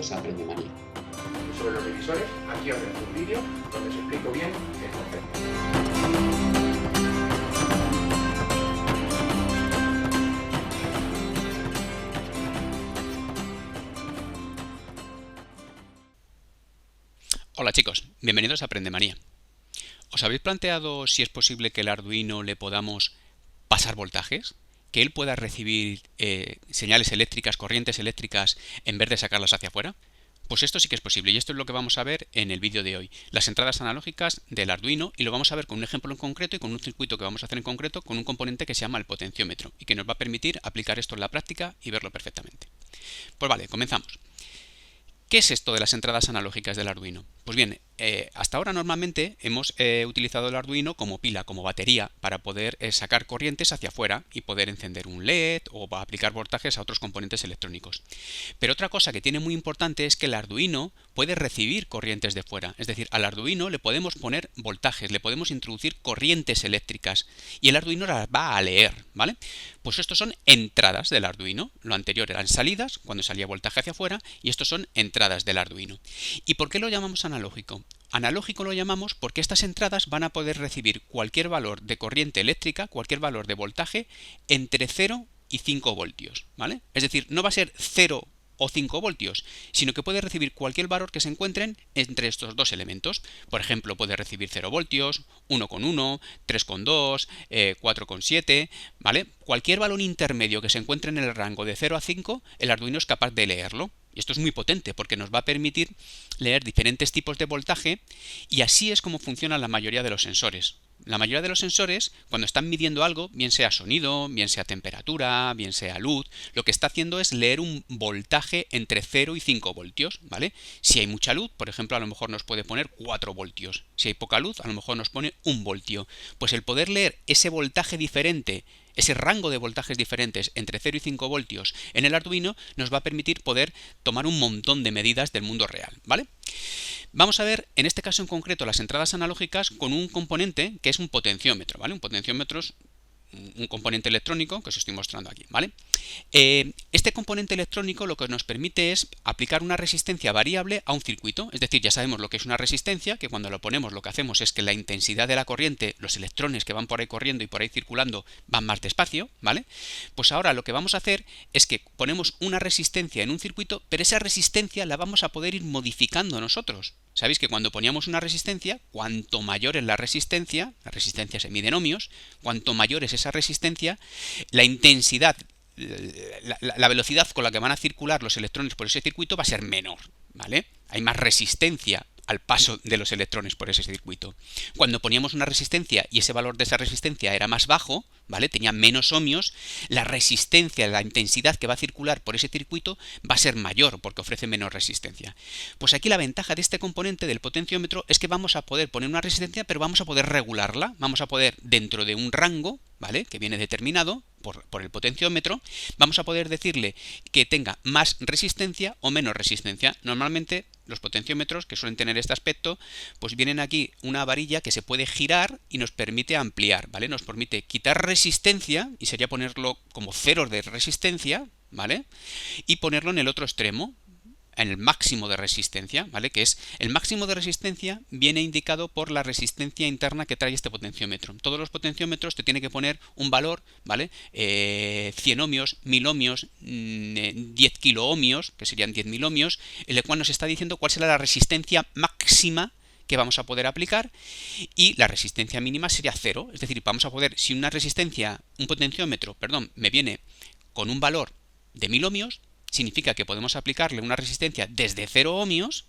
Bienvenidos a Aprende Manía. Sobre los divisores, aquí os dejo un vídeo donde os explico bien el concepto. Hola chicos, bienvenidos a Aprende Manía. ¿Os habéis planteado si es posible que el Arduino le podamos pasar voltajes? ¿Que él pueda recibir señales eléctricas, corrientes eléctricas, en vez de sacarlas hacia afuera? Pues esto sí que es posible y esto es lo que vamos a ver en el vídeo de hoy. Las entradas analógicas del Arduino, y lo vamos a ver con un ejemplo en concreto y con un circuito que vamos a hacer en concreto con un componente que se llama el potenciómetro y que nos va a permitir aplicar esto en la práctica y verlo perfectamente. Pues vale, comenzamos. ¿Qué es esto de las entradas analógicas del Arduino? Pues bien, hasta ahora normalmente hemos utilizado el Arduino como pila, como batería, para poder sacar corrientes hacia afuera y poder encender un LED o aplicar voltajes a otros componentes electrónicos. Pero otra cosa que tiene muy importante es que el Arduino puede recibir corrientes de fuera. Es decir, al Arduino le podemos poner voltajes, le podemos introducir corrientes eléctricas y el Arduino las va a leer, ¿vale? Pues estos son entradas del Arduino. Lo anterior eran salidas, cuando salía voltaje hacia afuera, y estos son entradas del Arduino. ¿Y por qué lo llamamos analógico? Analógico lo llamamos porque estas entradas van a poder recibir cualquier valor de corriente eléctrica, cualquier valor de voltaje entre 0 y 5 voltios, ¿vale? Es decir, no va a ser 0 o 5 voltios, sino que puede recibir cualquier valor que se encuentren entre estos dos elementos. Por ejemplo, puede recibir 0 voltios, 1,1, 3,2, 4,7, ¿vale? Cualquier valor intermedio que se encuentre en el rango de 0 a 5, el Arduino es capaz de leerlo. Y esto es muy potente porque nos va a permitir leer diferentes tipos de voltaje y así es como funcionan la mayoría de los sensores. La mayoría de los sensores, cuando están midiendo algo, bien sea sonido, bien sea temperatura, bien sea luz, lo que está haciendo es leer un voltaje entre 0 y 5 voltios, ¿vale? Si hay mucha luz, por ejemplo, a lo mejor nos puede poner 4 voltios. Si hay poca luz, a lo mejor nos pone 1 voltio. Pues el poder leer ese voltaje diferente, ese rango de voltajes diferentes entre 0 y 5 voltios en el Arduino nos va a permitir poder tomar un montón de medidas del mundo real, ¿vale? Vamos a ver, en este caso en concreto, las entradas analógicas con un componente que es un potenciómetro, ¿vale? Un potenciómetro es un componente electrónico que os estoy mostrando aquí, ¿vale? Este componente electrónico lo que nos permite es aplicar una resistencia variable a un circuito, es decir, ya sabemos lo que es una resistencia, que cuando lo ponemos lo que hacemos es que la intensidad de la corriente, los electrones que van por ahí corriendo y por ahí circulando van más despacio, ¿vale? Pues ahora lo que vamos a hacer es que ponemos una resistencia en un circuito, pero esa resistencia la vamos a poder ir modificando nosotros. Sabéis que cuando poníamos una resistencia, cuanto mayor es la resistencia se mide en ohmios, cuanto mayor es esa resistencia, la intensidad, la velocidad con la que van a circular los electrones por ese circuito va a ser menor, ¿vale? Hay más resistencia al paso de los electrones por ese circuito. Cuando poníamos una resistencia y ese valor de esa resistencia era más bajo, ¿vale? Tenía menos ohmios, la resistencia, la intensidad que va a circular por ese circuito va a ser mayor porque ofrece menos resistencia. Pues aquí la ventaja de este componente del potenciómetro es que vamos a poder poner una resistencia, pero vamos a poder regularla, vamos a poder dentro de un rango, ¿vale? Que viene determinado por el potenciómetro, vamos a poder decirle que tenga más resistencia o menos resistencia. Normalmente los potenciómetros que suelen tener este aspecto, pues vienen aquí una varilla que se puede girar y nos permite ampliar, ¿vale? Nos permite quitar resistencia, y sería ponerlo como 0 de resistencia, ¿vale? Y ponerlo en el otro extremo, en el máximo de resistencia, ¿vale? Que es el máximo de resistencia viene indicado por la resistencia interna que trae este potenciómetro. Todos los potenciómetros te tienen que poner un valor, ¿vale? 100 ohmios, 1000 ohmios, 10 kiloohmios, que serían 10.000 ohmios, en el cual nos está diciendo cuál será la resistencia máxima que vamos a poder aplicar, y la resistencia mínima sería 0, es decir, vamos a poder, si un potenciómetro, perdón, me viene con un valor de 1000 ohmios, significa que podemos aplicarle una resistencia desde 0 ohmios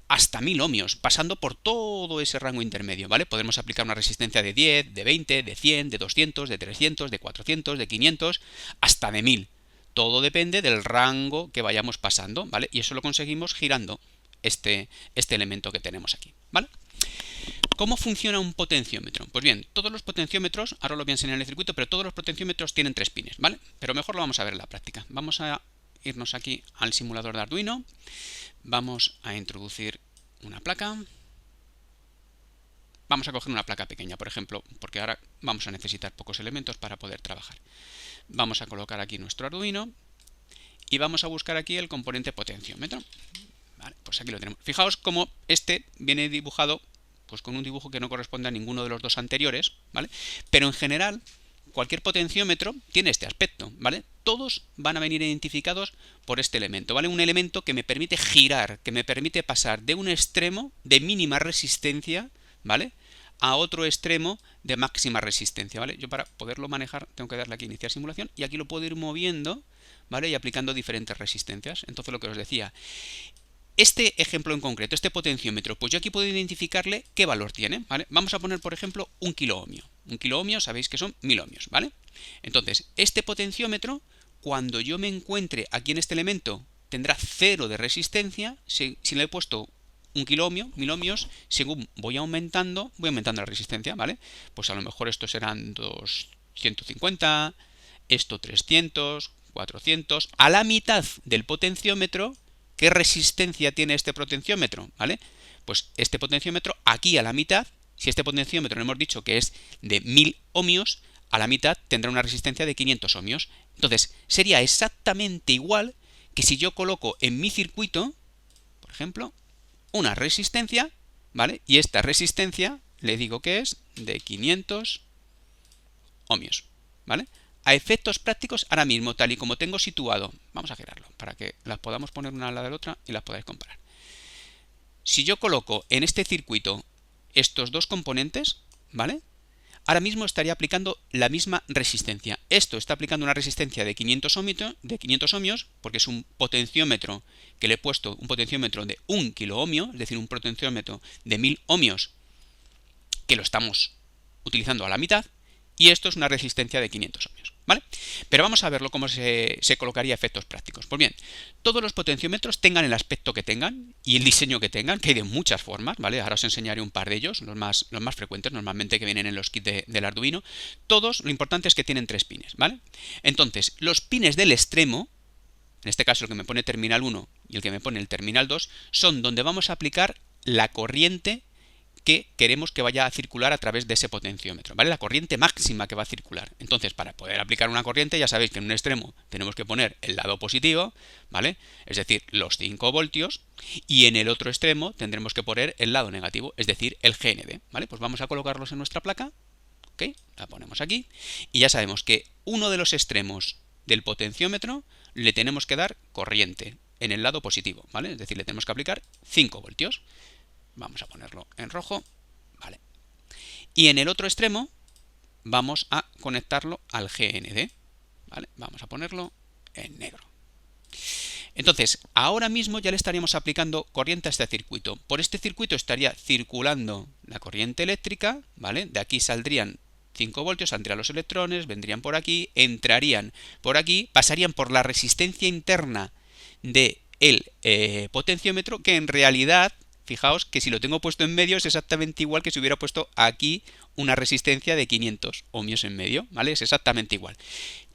hasta 1000 ohmios, pasando por todo ese rango intermedio, ¿vale? Podemos aplicar una resistencia de 10, de 20, de 100, de 200, de 300, de 400, de 500, hasta de 1000. Todo depende del rango que vayamos pasando, ¿vale? Y eso lo conseguimos girando este elemento que tenemos aquí, ¿vale? ¿Cómo funciona un potenciómetro? Pues bien, todos los potenciómetros, ahora lo voy a enseñar en el circuito, pero todos los potenciómetros tienen 3 pines, ¿vale? Pero mejor lo vamos a ver en la práctica. Vamos a irnos aquí al simulador de Arduino, vamos a introducir una placa, vamos a coger una placa pequeña, por ejemplo, porque ahora vamos a necesitar pocos elementos para poder trabajar. Vamos a colocar aquí nuestro Arduino y vamos a buscar aquí el componente potenciómetro. Vale, pues aquí lo tenemos. Fijaos cómo este viene dibujado pues con un dibujo que no corresponde a ninguno de los dos anteriores, ¿vale? Pero en general, cualquier potenciómetro tiene este aspecto, ¿vale? Todos van a venir identificados por este elemento, ¿vale? Un elemento que me permite girar, que me permite pasar de un extremo de mínima resistencia, ¿vale?, a otro extremo de máxima resistencia, ¿vale? Yo para poderlo manejar tengo que darle aquí a iniciar simulación y aquí lo puedo ir moviendo, ¿vale?, y aplicando diferentes resistencias. Entonces lo que os decía, este ejemplo en concreto, este potenciómetro, pues yo aquí puedo identificarle qué valor tiene, ¿vale? Vamos a poner, por ejemplo, un kiloohmio. Un kiloohmio sabéis que son 1000 ohmios, ¿vale? Entonces, este potenciómetro, cuando yo me encuentre aquí en este elemento, tendrá 0 de resistencia. Si le he puesto un kiloohmio, 1000 ohmios, según voy aumentando la resistencia, ¿vale? Pues a lo mejor estos serán 250, esto 300, 400. A la mitad del potenciómetro, ¿qué resistencia tiene este potenciómetro? ¿Vale? Pues este potenciómetro aquí a la mitad, si este potenciómetro le hemos dicho que es de 1000 ohmios, a la mitad tendrá una resistencia de 500 ohmios. Entonces, sería exactamente igual que si yo coloco en mi circuito, por ejemplo, una resistencia, ¿vale? Y esta resistencia le digo que es de 500 ohmios, ¿vale? A efectos prácticos, ahora mismo, tal y como tengo situado, vamos a girarlo para que las podamos poner una al lado de la otra y las podáis comparar. Si yo coloco en este circuito estos dos componentes, ¿vale?, ahora mismo estaría aplicando la misma resistencia. Esto está aplicando una resistencia de 500 ohmios, porque es un potenciómetro que le he puesto un potenciómetro de 1 kiloohmio, es decir, un potenciómetro de 1000 ohmios que lo estamos utilizando a la mitad, y esto es una resistencia de 500 ohmios, ¿vale? Pero vamos a verlo cómo se colocaría a efectos prácticos. Pues bien, todos los potenciómetros, tengan el aspecto que tengan y el diseño que tengan, que hay de muchas formas, ¿vale? Ahora os enseñaré un par de ellos, los más frecuentes, normalmente que vienen en los kits del Arduino. Todos, lo importante es que tienen 3 pines, ¿vale? Entonces, los pines del extremo, en este caso el que me pone terminal 1 y el que me pone el terminal 2, son donde vamos a aplicar la corriente que queremos que vaya a circular a través de ese potenciómetro, ¿vale? La corriente máxima que va a circular. Entonces, para poder aplicar una corriente, ya sabéis que en un extremo tenemos que poner el lado positivo, ¿vale?, es decir, los 5 voltios, y en el otro extremo tendremos que poner el lado negativo, es decir, el GND, ¿vale? Pues vamos a colocarlos en nuestra placa, ¿ok? La ponemos aquí, y ya sabemos que uno de los extremos del potenciómetro le tenemos que dar corriente en el lado positivo, ¿vale? Es decir, le tenemos que aplicar 5 voltios. Vamos a ponerlo en rojo, ¿vale? Y en el otro extremo vamos a conectarlo al GND, ¿vale? Vamos a ponerlo en negro. Entonces, ahora mismo ya le estaríamos aplicando corriente a este circuito. Por este circuito estaría circulando la corriente eléctrica, ¿vale? De aquí saldrían 5 voltios, saldrían los electrones, vendrían por aquí, entrarían por aquí, pasarían por la resistencia interna del potenciómetro, que en realidad, fijaos que si lo tengo puesto en medio es exactamente igual que si hubiera puesto aquí una resistencia de 500 ohmios en medio, ¿vale? Es exactamente igual.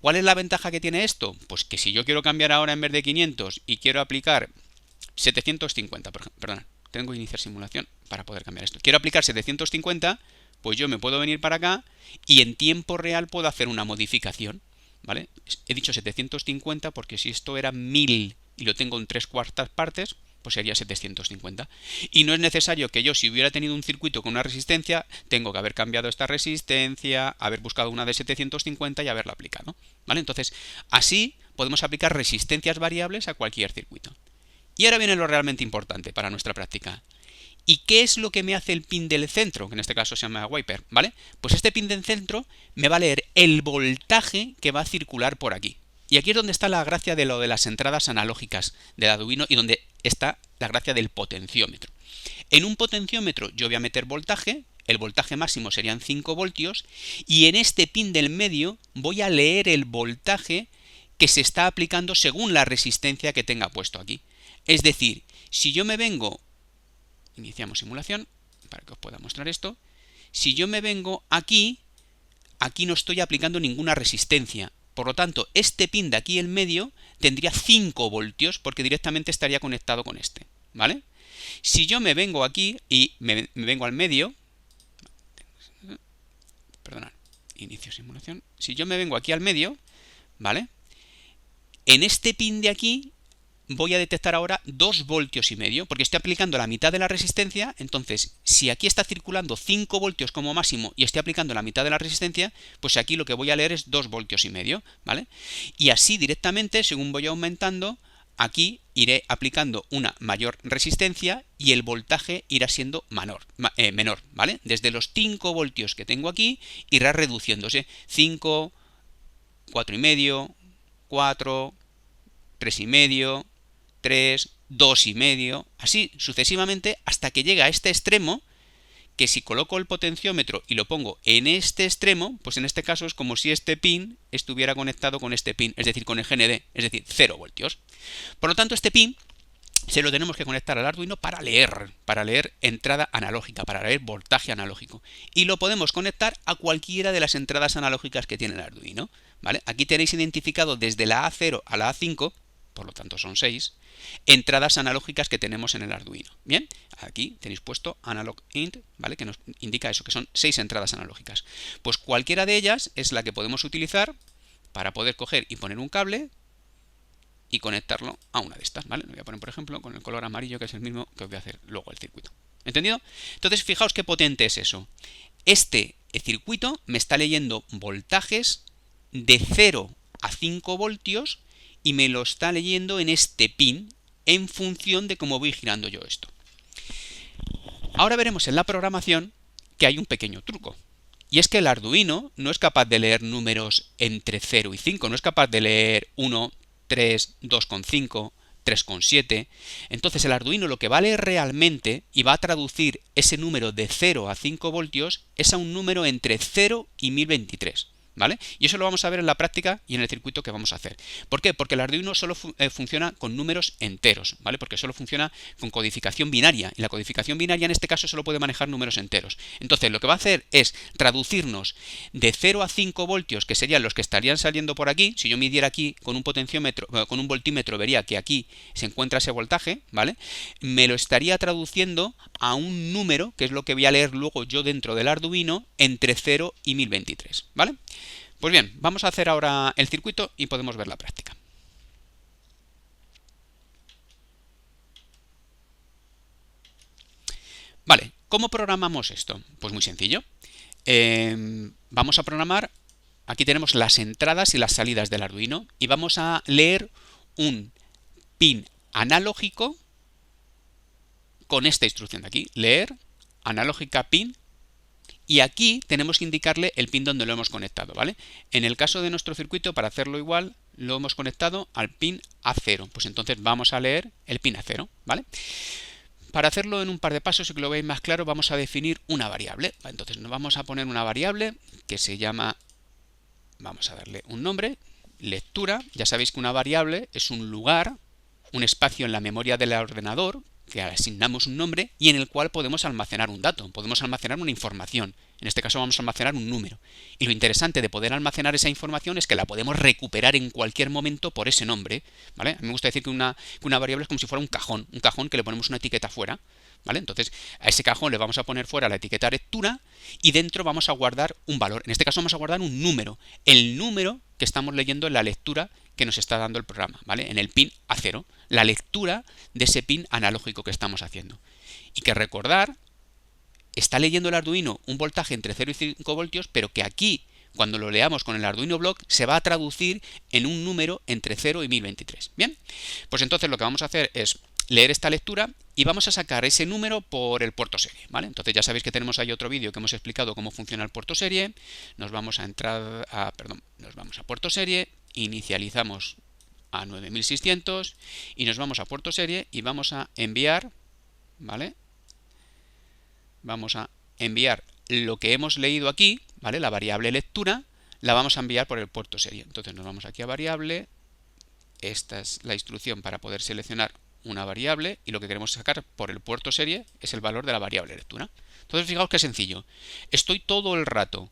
¿Cuál es la ventaja que tiene esto? Pues que si yo quiero cambiar ahora en vez de 500 y quiero aplicar 750, perdón, tengo que iniciar simulación para poder cambiar esto. Quiero aplicar 750, pues yo me puedo venir para acá y en tiempo real puedo hacer una modificación, ¿vale? He dicho 750 porque si esto era 1000 y lo tengo en 3/4 partes, pues sería 750. Y no es necesario que yo, si hubiera tenido un circuito con una resistencia, tengo que haber cambiado esta resistencia, haber buscado una de 750 y haberla aplicado, ¿vale? Entonces, así podemos aplicar resistencias variables a cualquier circuito. Y ahora viene lo realmente importante para nuestra práctica. ¿Y qué es lo que me hace el pin del centro? Que en este caso se llama wiper, ¿vale? Pues este pin del centro me va a leer el voltaje que va a circular por aquí. Y aquí es donde está la gracia de lo de las entradas analógicas del Arduino y donde está la gracia del potenciómetro. En un potenciómetro yo voy a meter voltaje, el voltaje máximo serían 5 voltios, y en este pin del medio voy a leer el voltaje que se está aplicando según la resistencia que tenga puesto aquí. Es decir, si yo me vengo, iniciamos simulación para que os pueda mostrar esto, si yo me vengo aquí no estoy aplicando ninguna resistencia. Por lo tanto, este pin de aquí en medio tendría 5 voltios porque directamente estaría conectado con este, ¿vale? Si yo me vengo aquí y me vengo al medio, perdonad, inicio simulación. Si yo me vengo aquí al medio, ¿vale? En este pin de aquí voy a detectar ahora 2 voltios y medio, porque estoy aplicando la mitad de la resistencia. Entonces, si aquí está circulando 5 voltios como máximo y estoy aplicando la mitad de la resistencia, pues aquí lo que voy a leer es 2 voltios y medio, ¿vale? Y así directamente, según voy aumentando, aquí iré aplicando una mayor resistencia y el voltaje irá siendo menor, ¿vale? Desde los 5 voltios que tengo aquí, irá reduciéndose. 5, 4,5, 4, 3,5, 3, 2,5, así sucesivamente hasta que llega a este extremo, que si coloco el potenciómetro y lo pongo en este extremo, pues en este caso es como si este pin estuviera conectado con este pin, es decir, con el GND, es decir, 0 voltios. Por lo tanto, este pin se lo tenemos que conectar al Arduino para leer entrada analógica, para leer voltaje analógico. Y lo podemos conectar a cualquiera de las entradas analógicas que tiene el Arduino, ¿vale? Aquí tenéis identificado desde la A0 a la A5, por lo tanto son 6, entradas analógicas que tenemos en el Arduino. Bien, aquí tenéis puesto analog int, ¿vale? Que nos indica eso, que son 6 entradas analógicas. Pues cualquiera de ellas es la que podemos utilizar para poder coger y poner un cable y conectarlo a una de estas, ¿vale? Lo voy a poner, por ejemplo, con el color amarillo, que es el mismo que os voy a hacer luego el circuito. ¿Entendido? Entonces, fijaos qué potente es eso. Este circuito me está leyendo voltajes de 0 a 5 voltios y me lo está leyendo en este pin en función de cómo voy girando yo esto. Ahora veremos en la programación que hay un pequeño truco. Y es que el Arduino no es capaz de leer números entre 0 y 5, no es capaz de leer 1, 3, 2,5, 3,7. Entonces el Arduino lo que va a leer realmente y va a traducir ese número de 0 a 5 voltios es a un número entre 0 y 1023. ¿Vale? Y eso lo vamos a ver en la práctica y en el circuito que vamos a hacer. ¿Por qué? Porque el Arduino solo funciona con números enteros, ¿vale? Porque solo funciona con codificación binaria. Y la codificación binaria en este caso solo puede manejar números enteros. Entonces lo que va a hacer es traducirnos de 0 a 5 voltios, que serían los que estarían saliendo por aquí. Si yo midiera aquí con un potenciómetro, con un voltímetro, vería que aquí se encuentra ese voltaje, ¿vale? Me lo estaría traduciendo a un número, que es lo que voy a leer luego yo dentro del Arduino, entre 0 y 1023, ¿vale? Pues bien, vamos a hacer ahora el circuito y podemos ver la práctica. Vale, ¿cómo programamos esto? Pues muy sencillo. Vamos a programar, aquí tenemos las entradas y las salidas del Arduino y vamos a leer un pin analógico con esta instrucción de aquí, leer analógica pin. Y aquí tenemos que indicarle el pin donde lo hemos conectado, ¿vale? En el caso de nuestro circuito, para hacerlo igual, lo hemos conectado al pin A0. Pues entonces vamos a leer el pin A0, ¿vale? Para hacerlo en un par de pasos y que lo veáis más claro, vamos a definir una variable. Entonces nos vamos a poner una variable que se llama, vamos a darle un nombre, lectura. Ya sabéis que una variable es un lugar, un espacio en la memoria del ordenador, que asignamos un nombre y en el cual podemos almacenar un dato, podemos almacenar una información. En este caso vamos a almacenar un número. Y lo interesante de poder almacenar esa información es que la podemos recuperar en cualquier momento por ese nombre, ¿vale? A mí me gusta decir que una variable es como si fuera un cajón que le ponemos una etiqueta fuera, ¿vale? Entonces a ese cajón le vamos a poner fuera la etiqueta lectura y dentro vamos a guardar un valor. En este caso vamos a guardar un número, el número que estamos leyendo en la lectura que nos está dando el programa, ¿vale? En el pin A0, la lectura de ese pin analógico que estamos haciendo. Y que recordar, está leyendo el Arduino un voltaje entre 0 y 5 voltios, pero que aquí, cuando lo leamos con el Arduino Block, se va a traducir en un número entre 0 y 1023. Bien, pues entonces lo que vamos a hacer es leer esta lectura y vamos a sacar ese número por el puerto serie, ¿vale? Entonces ya sabéis que tenemos ahí otro vídeo que hemos explicado cómo funciona el puerto serie. Nos vamos a puerto serie, inicializamos a 9600 y nos vamos a puerto serie y vamos a enviar, ¿vale? Vamos a enviar lo que hemos leído aquí, ¿vale? La variable lectura, la vamos a enviar por el puerto serie. Entonces nos vamos aquí a variable, esta es la instrucción para poder seleccionar una variable y lo que queremos sacar por el puerto serie es el valor de la variable lectura. Entonces fijaos qué sencillo. Estoy todo el rato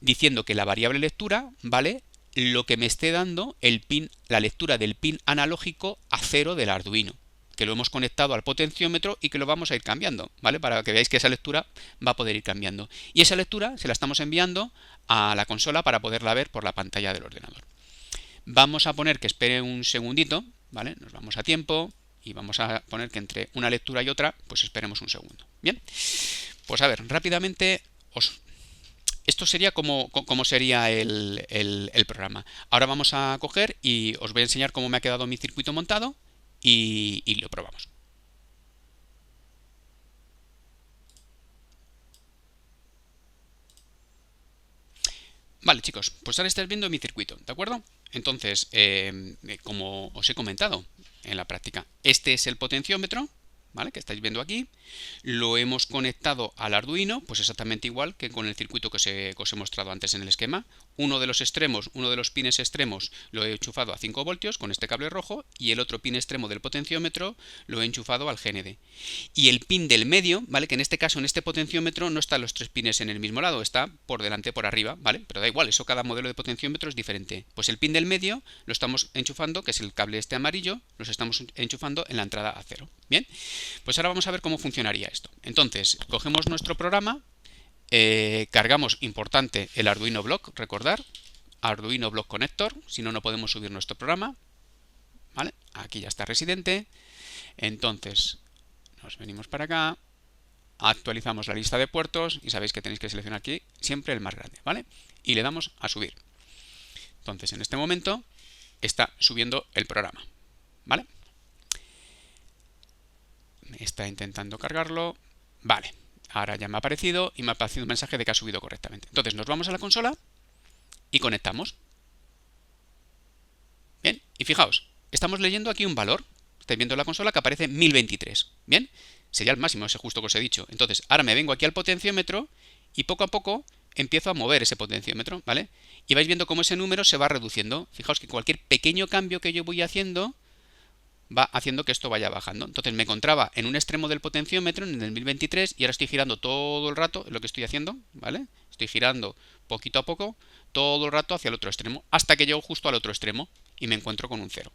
diciendo que la variable lectura vale lo que me esté dando el pin, la lectura del pin analógico A0 del Arduino, que lo hemos conectado al potenciómetro y que lo vamos a ir cambiando, ¿vale? Para que veáis que esa lectura va a poder ir cambiando. Y esa lectura se la estamos enviando a la consola para poderla ver por la pantalla del ordenador. Vamos a poner que espere un segundito, ¿vale? Nos vamos a tiempo y vamos a poner que entre una lectura y otra, pues esperemos un segundo. Bien, pues a ver, rápidamente esto sería como sería el programa. Ahora vamos a coger y os voy a enseñar cómo me ha quedado mi circuito montado y lo probamos. Vale, chicos, pues ahora estáis viendo mi circuito, ¿de acuerdo? Entonces, como os he comentado en la práctica, este es el potenciómetro, ¿vale? Que estáis viendo aquí. Lo hemos conectado al Arduino, pues exactamente igual que con el circuito que os he mostrado antes en el esquema. Uno de los extremos, uno de los pines extremos lo he enchufado a 5 voltios con este cable rojo y el otro pin extremo del potenciómetro lo he enchufado al GND. Y el pin del medio, ¿vale? Que en este caso, en este potenciómetro, no están los 3 pines en el mismo lado, está por delante, por arriba, ¿vale? Pero da igual, eso cada modelo de potenciómetro es diferente. Pues el pin del medio lo estamos enchufando, que es el cable este amarillo, los estamos enchufando en la entrada a 0. Bien, pues ahora vamos a ver cómo funcionaría esto. Entonces, cogemos nuestro programa, cargamos, importante, el Arduino Block, recordar, Arduino Block Connector, si no, no podemos subir nuestro programa, ¿vale? Aquí ya está residente. Entonces, nos venimos para acá, actualizamos la lista de puertos y sabéis que tenéis que seleccionar aquí siempre el más grande, ¿vale? Y le damos a subir. Entonces, en este momento está subiendo el programa, ¿vale? Está intentando cargarlo. Vale, ahora ya me ha aparecido y me ha aparecido un mensaje de que ha subido correctamente. Entonces nos vamos a la consola y conectamos. Bien, y fijaos, estamos leyendo aquí un valor. Estáis viendo en la consola que aparece 1023. Bien, sería el máximo, ese justo que os he dicho. Entonces ahora me vengo aquí al potenciómetro y poco a poco empiezo a mover ese potenciómetro, ¿vale? Y vais viendo cómo ese número se va reduciendo. Fijaos que cualquier pequeño cambio que yo voy haciendo va haciendo que esto vaya bajando. Entonces me encontraba en un extremo del potenciómetro, en el 1023, y ahora estoy girando todo el rato, es lo que estoy haciendo, ¿vale? Estoy girando poquito a poco, todo el rato hacia el otro extremo, hasta que llego justo al otro extremo y me encuentro con un 0.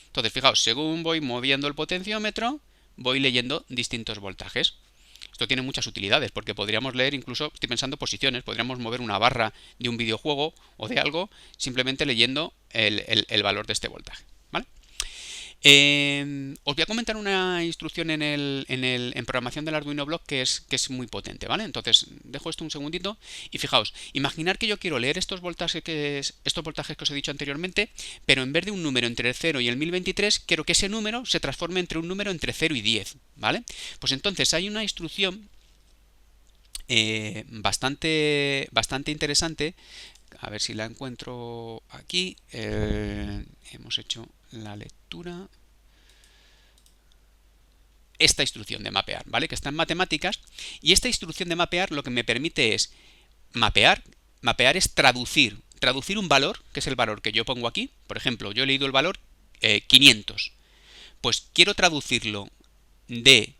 Entonces, fijaos, según voy moviendo el potenciómetro, voy leyendo distintos voltajes. Esto tiene muchas utilidades, porque podríamos leer incluso, estoy pensando, posiciones, podríamos mover una barra de un videojuego o de algo, simplemente leyendo el valor de este voltaje, ¿vale? Os voy a comentar una instrucción en programación del Arduino Block que es muy potente, ¿vale? Entonces, dejo esto un segundito y fijaos, imaginar que yo quiero leer estos voltajes que os he dicho anteriormente, pero en vez de un número entre el 0 y el 1023, quiero que ese número se transforme entre un número entre 0 y 10, ¿vale? Pues entonces hay una instrucción bastante interesante. A ver si la encuentro aquí. Hemos hecho la lectura. Esta instrucción de mapear, ¿vale? Que está en matemáticas. Y esta instrucción de mapear lo que me permite es mapear. Mapear es traducir un valor, que es el valor que yo pongo aquí. Por ejemplo, yo he leído el valor 500. Pues quiero traducirlo de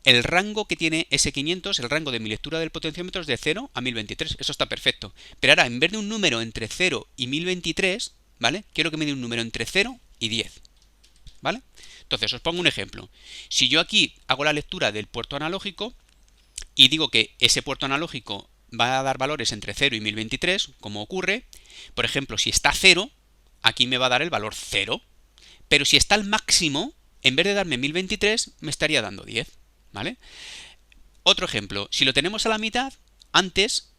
el rango que tiene ese 500, el rango de mi lectura del potenciómetro es de 0 a 1023. Eso está perfecto. Pero ahora, en vez de un número entre 0 y 1023, ¿vale? Quiero que me dé un número entre 0 y 10, ¿vale? Entonces, os pongo un ejemplo. Si yo aquí hago la lectura del puerto analógico y digo que ese puerto analógico va a dar valores entre 0 y 1023, como ocurre, por ejemplo, si está 0, aquí me va a dar el valor 0. Pero si está al máximo, en vez de darme 1023, me estaría dando 10. ¿Vale? Otro ejemplo, si lo tenemos a la mitad, antes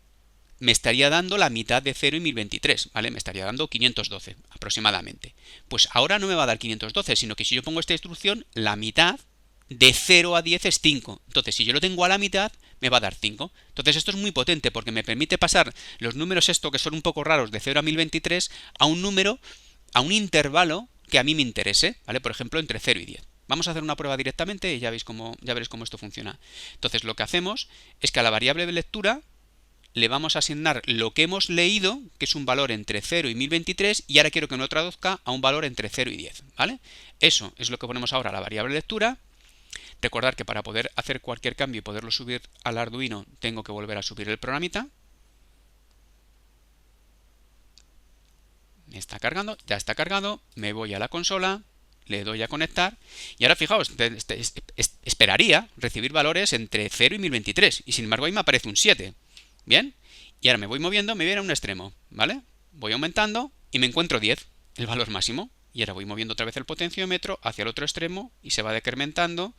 me estaría dando la mitad de 0 y 1023, ¿vale? Me estaría dando 512 aproximadamente. Pues ahora no me va a dar 512, sino que si yo pongo esta instrucción, la mitad de 0 a 10 es 5. Entonces, si yo lo tengo a la mitad, me va a dar 5. Entonces, esto es muy potente porque me permite pasar los números que son un poco raros, de 0 a 1023, a un número, a un intervalo que a mí me interese, ¿vale? Por ejemplo, entre 0 y 10. Vamos a hacer una prueba directamente y ya veréis cómo esto funciona. Entonces, lo que hacemos es que a la variable de lectura le vamos a asignar lo que hemos leído, que es un valor entre 0 y 1023, y ahora quiero que me lo traduzca a un valor entre 0 y 10, ¿vale? Eso es lo que ponemos ahora a la variable de lectura. Recordad que para poder hacer cualquier cambio y poderlo subir al Arduino, tengo que volver a subir el programita. Está cargando, ya está cargado, me voy a la consola, le doy a conectar y ahora fijaos, esperaría recibir valores entre 0 y 1023 y sin embargo ahí me aparece un 7. Bien, y ahora me voy moviendo, me viene a un extremo, ¿vale? Voy aumentando y me encuentro 10, el valor máximo. y ahora voy moviendo otra vez el potenciómetro hacia el otro extremo y se va decrementando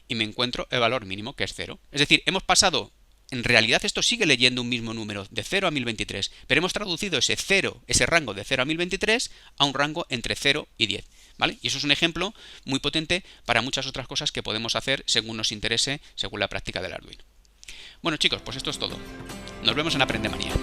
y me encuentro el valor mínimo, que es 0. Es decir, hemos pasado, en realidad esto sigue leyendo un mismo número, de 0 a 1023, pero hemos traducido ese rango de 0 a 1023 a un rango entre 0 y 10. ¿Vale? Y eso es un ejemplo muy potente para muchas otras cosas que podemos hacer según nos interese, según la práctica del Arduino. Bueno chicos, pues esto es todo. Nos vemos en Aprendemanía.